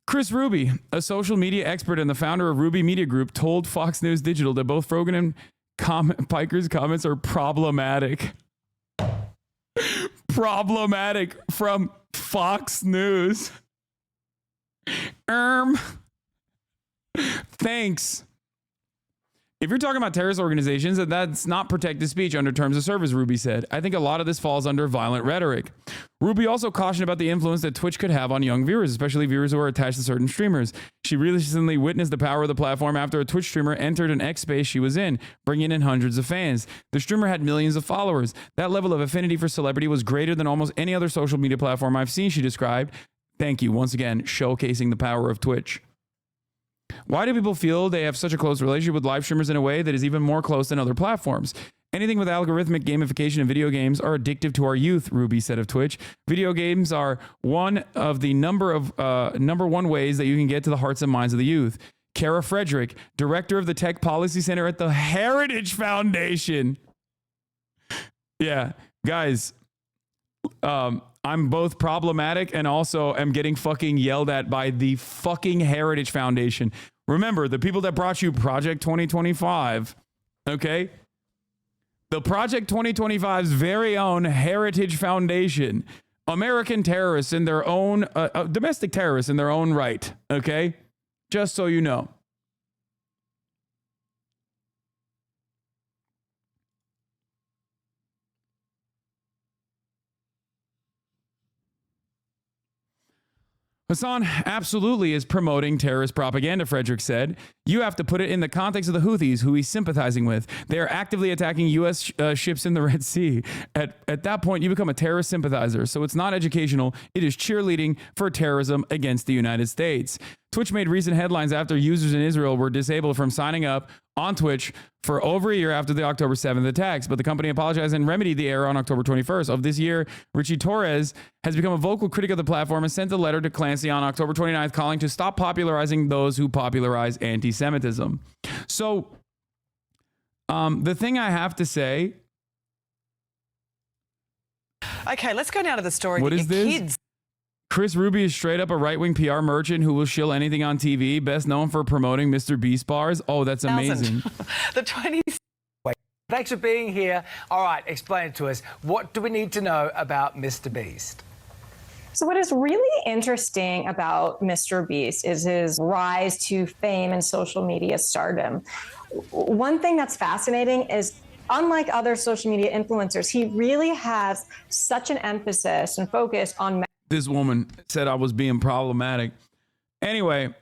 Speaker 1: Chris Ruby, a social media expert and the founder of Ruby Media Group, told Fox News Digital that both Frogan and Piker's comments are problematic. Problematic from Fox News. Thanks. If you're talking about terrorist organizations, that's not protected speech under terms of service, Ruby said. I think a lot of this falls under violent rhetoric. Ruby also cautioned about the influence that Twitch could have on young viewers, especially viewers who are attached to certain streamers. She recently witnessed the power of the platform after a Twitch streamer entered an X space she was in, bringing in hundreds of fans. The streamer had millions of followers. That level of affinity for celebrity was greater than almost any other social media platform I've seen, she described. Thank you, once again, showcasing the power of Twitch. Why do people feel they have such a close relationship with live streamers in a way that is even more close than other platforms? Anything with algorithmic gamification and video games are addictive to our youth, Ruby said of Twitch. Video games are one of the number one ways that you can get to the hearts and minds of the youth. Kara Frederick, director of the Tech Policy Center at the Heritage Foundation. Yeah, guys, I'm both problematic and also am getting fucking yelled at by the fucking Heritage Foundation. Remember, the people that brought you Project 2025, okay? The Project 2025's very own Heritage Foundation. American terrorists in their own, domestic terrorists in their own right, okay? Just so you know. Hasan absolutely is promoting terrorist propaganda, Frederick said. You have to put it in the context of the Houthis, who he's sympathizing with. They are actively attacking U.S. ships in the Red Sea. At that point, you become a terrorist sympathizer. So it's not educational. It is cheerleading for terrorism against the United States. Twitch made recent headlines after users in Israel were disabled from signing up on Twitch for over a year after the October 7th attacks, but the company apologized and remedied the error on October 21st of this year. Richie Torres has become a vocal critic of the platform and sent a letter to Clancy on October 29th calling to stop popularizing those who popularize anti-Semitism. So, the thing I have to say...
Speaker 2: Okay, let's go now to the story.
Speaker 1: What is this? Chris Ruby is straight up a right-wing PR merchant who will shill anything on TV, best known for promoting Mr. Beast bars. Oh, that's amazing.
Speaker 2: The 20...
Speaker 3: Thanks for being here. All right, explain it to us. What do we need to know about Mr. Beast?
Speaker 4: So what is really interesting about Mr. Beast is his rise to fame and social media stardom. One thing that's fascinating is, unlike other social media influencers, he really has such an emphasis and focus on...
Speaker 1: This woman said I was being problematic. Anyway,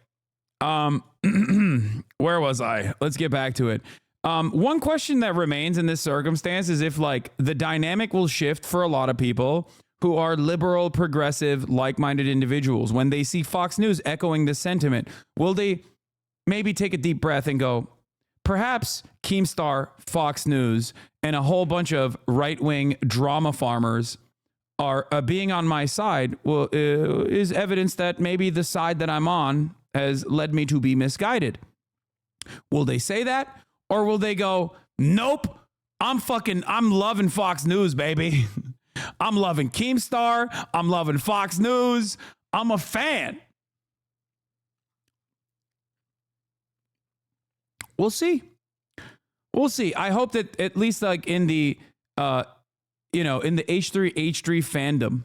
Speaker 1: where was I? Let's get back to it. One question that remains in this circumstance is if, like, the dynamic will shift for a lot of people who are liberal, progressive, like-minded individuals. When they see Fox News echoing this sentiment, will they maybe take a deep breath and go, perhaps Keemstar, Fox News, and a whole bunch of right-wing drama farmers are being on my side is evidence that maybe the side that I'm on has led me to be misguided. Will they say that? Or will they go, nope, I'm loving Fox News, baby. I'm loving Keemstar. I'm loving Fox News. I'm a fan. We'll see. We'll see. I hope that at least like in the, in the H3 fandom,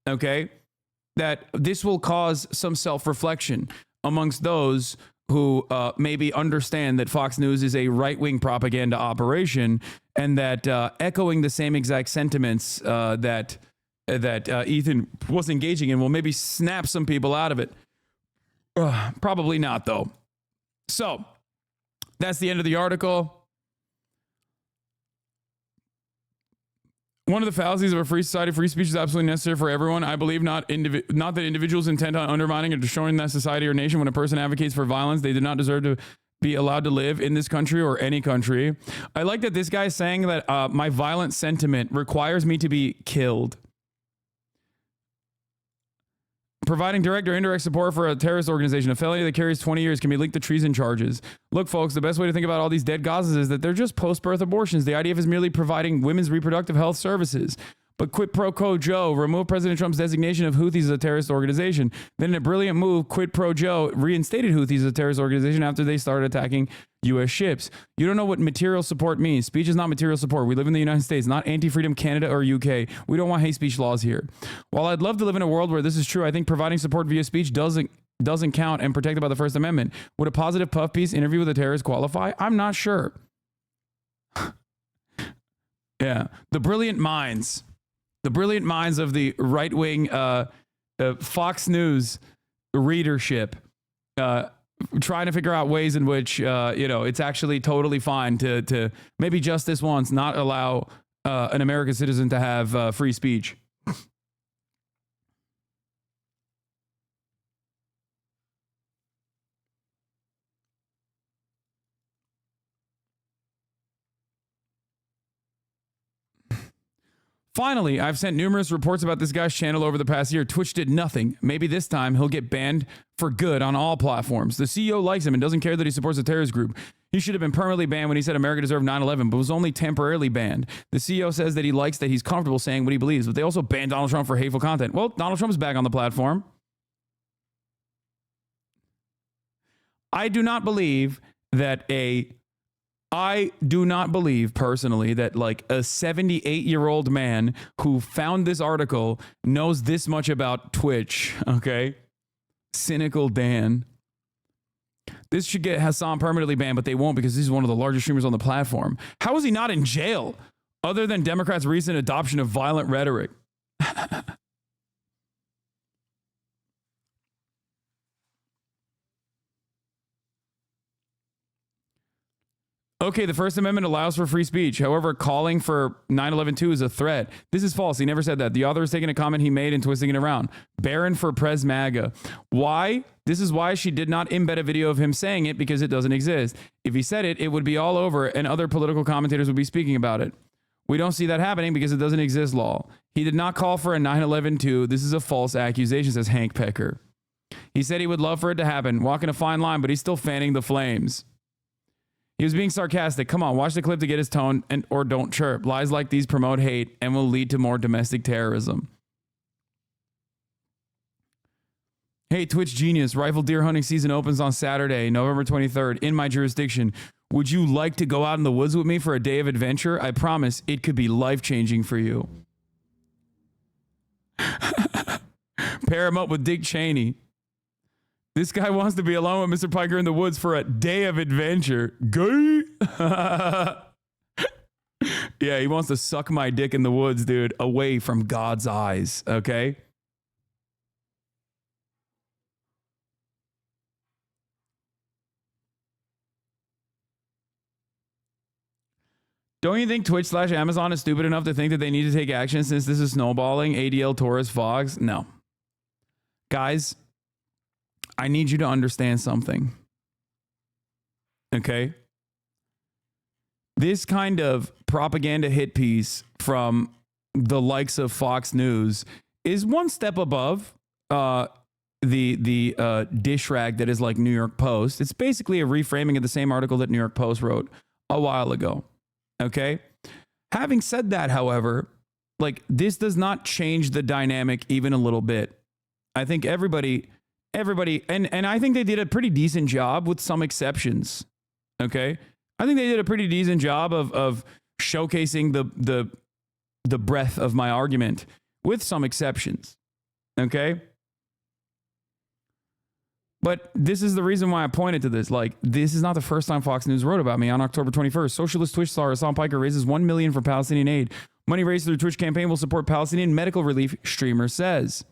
Speaker 1: okay, that this will cause some self-reflection amongst those who maybe understand that Fox News is a right-wing propaganda operation and that echoing the same exact sentiments that Ethan was engaging in will maybe snap some people out of it. Probably not, though. So that's the end of the article. One of the fallacies of a free society, free speech is absolutely necessary for everyone. I believe not that individuals intent on undermining or destroying that society or nation. When a person advocates for violence, they do not deserve to be allowed to live in this country or any country. I like that this guy's saying that my violent sentiment requires me to be killed. Providing direct or indirect support for a terrorist organization, a felony that carries 20 years, can be linked to treason charges. Look, folks, the best way to think about all these dead Gazas is that they're just post-birth abortions. The IDF is merely providing women's reproductive health services. But quid pro quo Joe removed President Trump's designation of Houthis as a terrorist organization. Then in a brilliant move, quid pro Joe reinstated Houthis as a terrorist organization after they started attacking U.S. ships. You don't know what material support means. Speech is not material support. We live in the United States, not anti-freedom Canada or UK. We don't want hate speech laws here. While I'd love to live in a world where this is true, I think providing support via speech doesn't count and protected by the First Amendment. Would a positive puff piece interview with a terrorist qualify? I'm not sure. Yeah, the brilliant minds of the right-wing Fox News readership trying to figure out ways in which, it's actually totally fine to maybe just this once not allow an American citizen to have free speech. Finally, I've sent numerous reports about this guy's channel over the past year. Twitch did nothing. Maybe this time he'll get banned for good on all platforms. The CEO likes him and doesn't care that he supports a terrorist group. He should have been permanently banned when he said America deserved 9/11, but was only temporarily banned. The CEO says that he likes that he's comfortable saying what he believes, but they also banned Donald Trump for hateful content. Well, Donald Trump's back on the platform. I do not believe personally that like a 78-year-old man who found this article knows this much about Twitch, okay? Cynical Dan. This should get Hasan permanently banned, but they won't because he's one of the largest streamers on the platform. How is he not in jail other than Democrats' recent adoption of violent rhetoric? Okay, the First Amendment allows for free speech. However, calling for 9/11/2 is a threat. This is false. He never said that. The author is taking a comment he made and twisting it around. Baron for Pres MAGA. Why? This is why she did not embed a video of him saying it, because it doesn't exist. If he said it, it would be all over and other political commentators would be speaking about it. We don't see that happening because it doesn't exist, lol. He did not call for a 9/11/2. This is a false accusation, says Hank Pecker. He said he would love for it to happen. Walking a fine line, but he's still fanning the flames. He was being sarcastic. Come on, watch the clip to get his tone, and or don't chirp. Lies like these promote hate and will lead to more domestic terrorism. Hey, Twitch Genius, rifle deer hunting season opens on Saturday, November 23rd, in my jurisdiction. Would you like to go out in the woods with me for a day of adventure? I promise it could be life-changing for you. Pair him up with Dick Cheney. This guy wants to be alone with Mr. Piker in the woods for a day of adventure. Gay. Yeah, he wants to suck my dick in the woods, dude, away from God's eyes, okay? Don't you think Twitch/Amazon is stupid enough to think that they need to take action since this is snowballing? ADL, Taurus, Fogs? No. Guys, I need you to understand something. Okay? This kind of propaganda hit piece from the likes of Fox News is one step above the dish rag that is like New York Post. It's basically a reframing of the same article that New York Post wrote a while ago. Okay? Having said that, however, like, this does not change the dynamic even a little bit. I think everybody, and I think they did a pretty decent job with some exceptions. Okay? I think they did a pretty decent job of showcasing the breadth of my argument with some exceptions. Okay? But this is the reason why I pointed to this. Like, this is not the first time Fox News wrote about me. On October 21st, socialist Twitch star Hasan Piker raises $1 million for Palestinian aid. Money raised through Twitch campaign will support Palestinian medical relief, streamer says.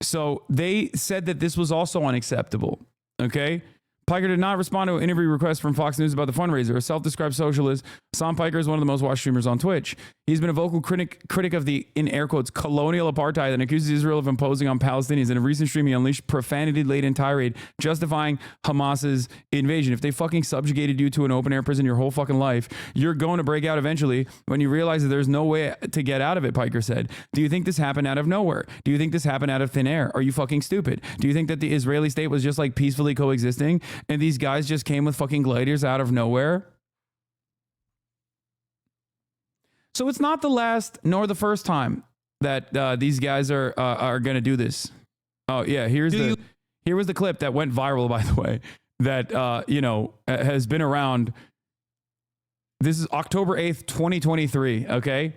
Speaker 1: So they said that this was also unacceptable. Okay? Piker did not respond to an interview request from Fox News about the fundraiser. A self-described socialist, Hasan Piker is one of the most watched streamers on Twitch. He's been a vocal critic of the, in air quotes, colonial apartheid and accuses Israel of imposing on Palestinians. In a recent stream, he unleashed profanity-laden tirade justifying Hamas's invasion. If they fucking subjugated you to an open-air prison your whole fucking life, you're going to break out eventually when you realize that there's no way to get out of it, Piker said. Do you think this happened out of nowhere? Do you think this happened out of thin air? Are you fucking stupid? Do you think that the Israeli state was just like peacefully coexisting and these guys just came with fucking gliders out of nowhere? So it's not the last nor the first time that these guys are going to do this. Oh yeah, here was the clip that went viral, by the way, that has been around. This is October 8th, 2023, okay?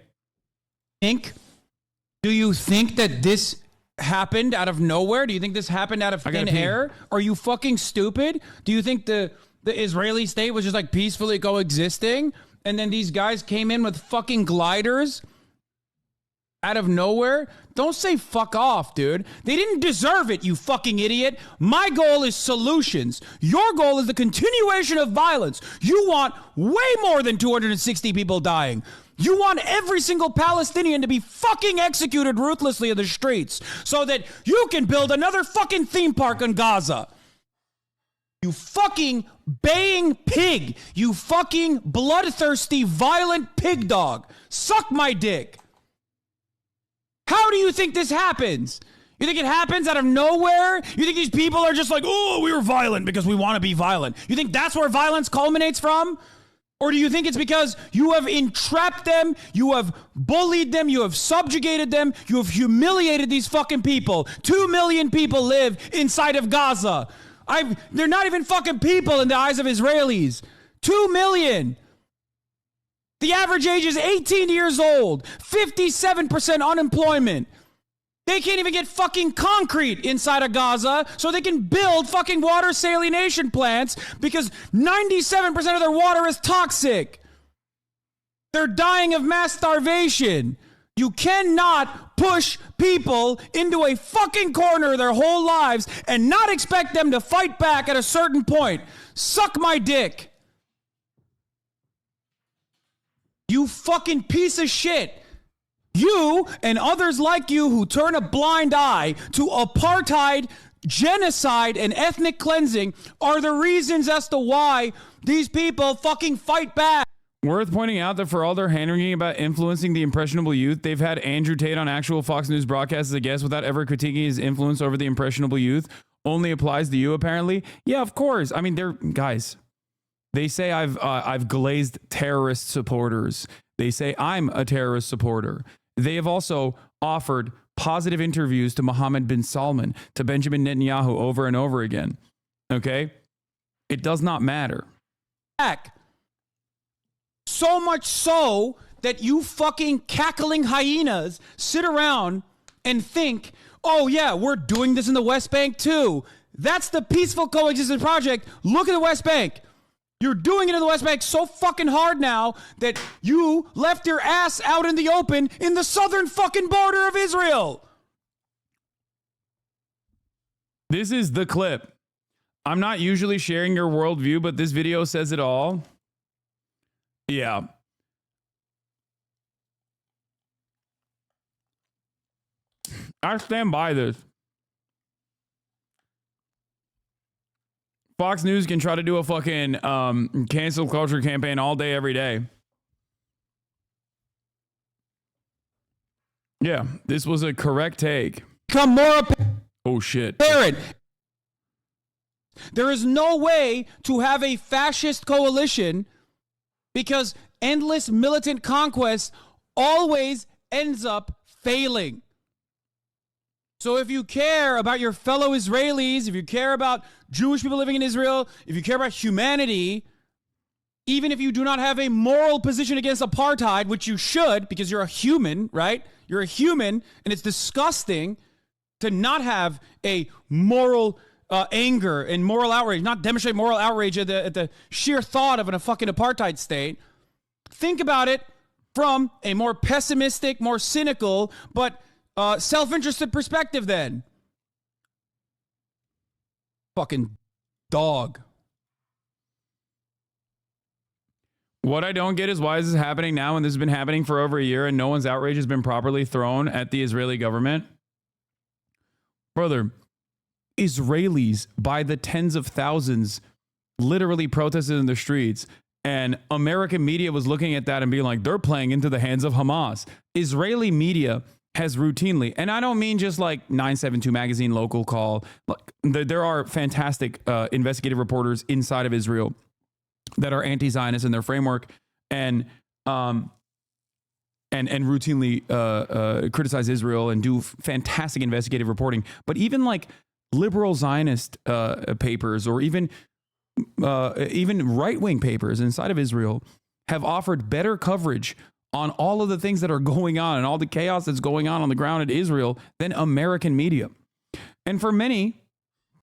Speaker 1: Do you think that this happened out of nowhere? Do you think this happened out of thin air? Are you fucking stupid? Do you think the Israeli state was just like peacefully coexisting and then these guys came in with fucking gliders out of nowhere? Don't say fuck off, dude. They didn't deserve it, you fucking idiot. My goal is solutions. Your goal is the continuation of violence. You want way more than 260 people dying. You want every single Palestinian to be fucking executed ruthlessly in the streets so that you can build another fucking theme park in Gaza. You fucking baying pig. You fucking bloodthirsty, violent pig dog. Suck my dick. How do you think this happens? You think it happens out of nowhere? You think these people are just like, oh, we were violent because we want to be violent? You think that's where violence culminates from? Or do you think it's because you have entrapped them, you have bullied them, you have subjugated them, you have humiliated these fucking people? 2 million people live inside of Gaza. They're not even fucking people in the eyes of Israelis. 2 million. The average age is 18 years old. 57% unemployment. They can't even get fucking concrete inside of Gaza so they can build fucking water salination plants because 97% of their water is toxic. They're dying of mass starvation. You cannot push people into a fucking corner their whole lives and not expect them to fight back at a certain point. Suck my dick. You fucking piece of shit. You and others like you who turn a blind eye to apartheid, genocide, and ethnic cleansing are the reasons as to why these people fucking fight back. Worth pointing out that for all their hand-wringing about influencing the impressionable youth, they've had Andrew Tate on actual Fox News broadcasts as a guest without ever critiquing his influence over the impressionable youth. Only applies to you, apparently. Yeah, of course. I mean, they're guys. They say I've glazed terrorist supporters. They say I'm a terrorist supporter. They have also offered positive interviews to Mohammed bin Salman, to Benjamin Netanyahu over and over again. Okay? It does not matter. So much so that you fucking cackling hyenas sit around and think, oh yeah, we're doing this in the West Bank too. That's the peaceful coexistence project. Look at the West Bank. You're doing it in the West Bank so fucking hard now that you left your ass out in the open in the southern fucking border of Israel. This is the clip. I'm not usually sharing your worldview, but this video says it all. Yeah. I stand by this. Fox News can try to do a fucking cancel culture campaign all day, every day. Yeah, this was a correct take. Become more oh shit. Parent. There is no way to have a fascist coalition because endless militant conquest always ends up failing. So if you care about your fellow Israelis, if you care about Jewish people living in Israel, if you care about humanity, even if you do not have a moral position against apartheid, which you should because you're a human, right? You're a human, and it's disgusting to not have a moral anger and moral outrage, not demonstrate moral outrage at the sheer thought of a fucking apartheid state. Think about it from a more pessimistic, more cynical, but self-interested perspective then. Fucking dog. What I don't get is why is this happening now and this has been happening for over a year and no one's outrage has been properly thrown at the Israeli government? Brother, Israelis by the tens of thousands literally protested in the streets, and American media was looking at that and being like, they're playing into the hands of Hamas. Israeli media has routinely, and I don't mean just like 972 magazine, local call. There are fantastic investigative reporters inside of Israel that are anti-Zionist in their framework and routinely criticize Israel and do fantastic investigative reporting. But even like liberal Zionist papers or even right-wing papers inside of Israel have offered better coverage on all of the things that are going on and all the chaos that's going on the ground in Israel than American media. And for many,